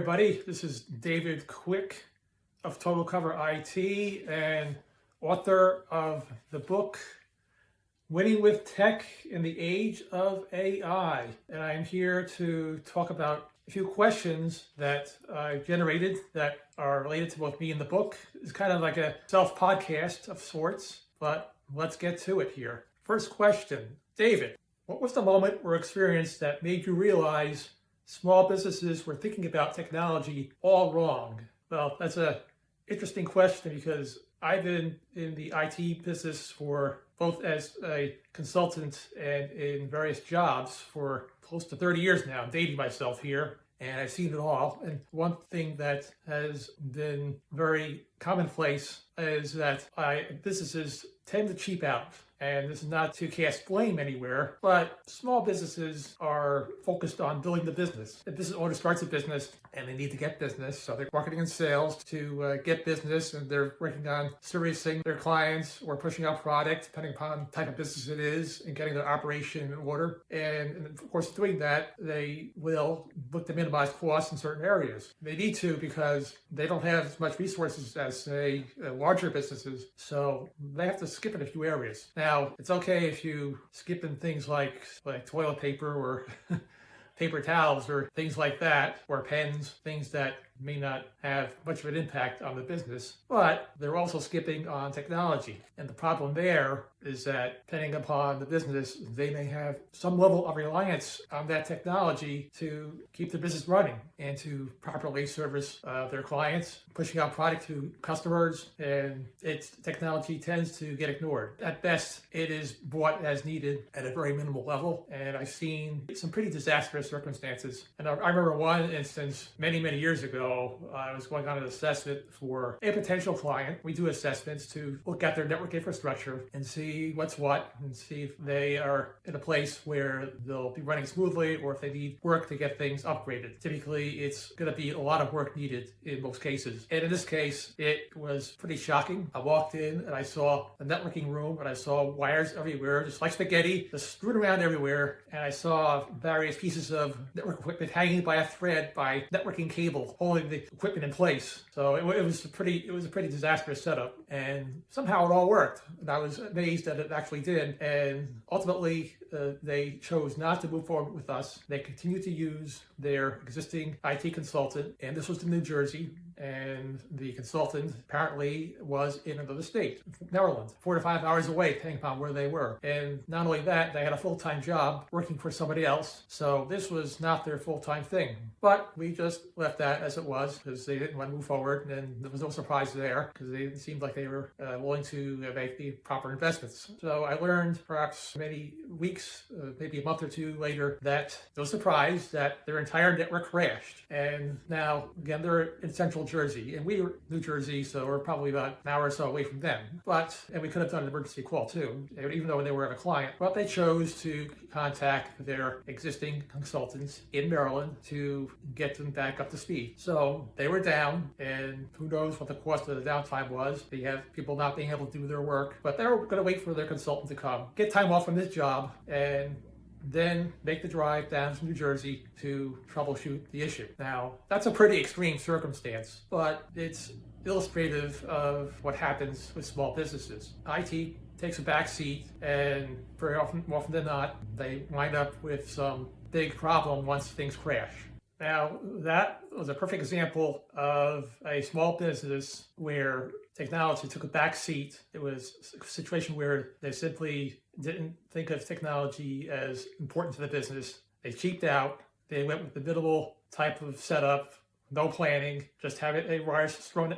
everybody. This is David Quick of Total Cover IT and author of the book Winning with Tech in the Age of AI. And I'm here to talk about a few questions that I've generated that are related to both me and the book. It's kind of like a self-podcast of sorts, but let's get to it here. First question, David, what was the moment or experience that made you realize small businesses were thinking about technology all wrong? Well, that's an interesting question because I've been in the IT business for both as a consultant and in various jobs for close to 30 years now. I'm dating myself here, and I've seen it all. And one thing that has been very commonplace is that businesses tend to cheap out. And this is not to cast blame anywhere, but small businesses are focused on building the business. The business owner starts a business and they need to get business. So they're marketing and sales to get business, and they're working on servicing their clients or pushing out product, depending upon the type of business it is, and getting their operation in order. And of course, doing that, they will look to minimize costs in certain areas. They need to because they don't have as much resources as, say, larger businesses. So they have to skip in a few areas. Now, it's okay if you skip in things like toilet paper or paper towels or things like that, or pens, things that may not have much of an impact on the business, but they're also skipping on technology. And the problem there is that depending upon the business, they may have some level of reliance on that technology to keep the business running and to properly service their clients, pushing out product to customers, and technology tends to get ignored. At best, it is bought as needed at a very minimal level, and I've seen some pretty disastrous circumstances. And I remember one instance many, many years ago. I was going on an assessment for a potential client. We do assessments to look at their network infrastructure and see what's what, and see if they are in a place where they'll be running smoothly or if they need work to get things upgraded. Typically, it's going to be a lot of work needed in most cases. And in this case, it was pretty shocking. I walked in and I saw a networking room and I saw wires everywhere, just like spaghetti, just strewn around everywhere. And I saw various pieces of network equipment hanging by a thread by networking cable, holding the equipment in place. So it was a pretty disastrous setup, and somehow it all worked. And I was amazed that it actually did. And ultimately, they chose not to move forward with us. They continued to use their existing IT consultant, and this was in New Jersey. And the consultant apparently was in another state, Maryland, 4 to 5 hours away, depending upon where they were. And not only that, they had a full-time job working for somebody else. So this was not their full-time thing. But we just left that as it was because they didn't want to move forward, and there was no surprise there because it seemed like they were willing to make the proper investments. So I learned perhaps many weeks, maybe a month or two later, that no surprise that their entire network crashed. And now, again, they're in central Jersey, and we were New Jersey, so we're probably about an hour or so away from them. And we could have done an emergency call too, even though they were a client. But they chose to contact their existing consultants in Maryland to get them back up to speed. So they were down, and who knows what the cost of the downtime was. They have people not being able to do their work, but they were going to wait for their consultant to come, get time off from this job, and then make the drive down to New Jersey to troubleshoot the issue. Now, that's a pretty extreme circumstance, but it's illustrative of what happens with small businesses. IT takes a back seat, and very often, more often than not, they wind up with some big problem once things crash. Now, that was a perfect example of a small business where technology took a back seat. It was a situation where they simply didn't think of technology as important to the business. They cheaped out. They went with the minimal type of setup, no planning, just have wires strewn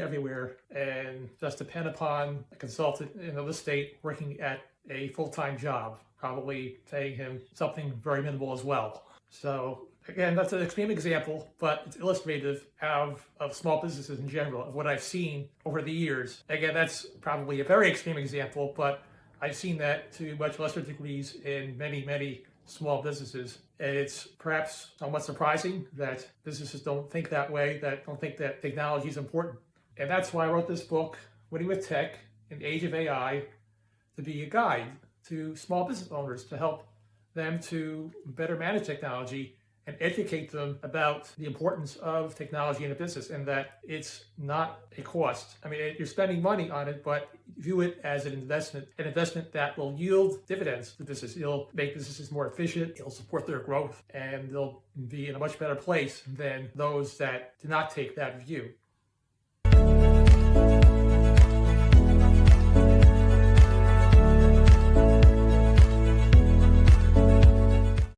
everywhere, and just depend upon a consultant in another state working at a full-time job, probably paying him something very minimal as well. So again, that's an extreme example, but it's illustrative of small businesses in general, of what I've seen over the years. Again, that's probably a very extreme example, but I've seen that to much lesser degrees in many, many small businesses. And it's perhaps somewhat surprising that businesses don't think that way, that don't think that technology is important. And that's why I wrote this book, Winning with Tech in the Age of AI, to be a guide to small business owners to help them to better manage technology and educate them about the importance of technology in a business and that it's not a cost. I mean, you're spending money on it, but view it as an investment that will yield dividends to the business. It'll make businesses more efficient, it'll support their growth, and they'll be in a much better place than those that do not take that view.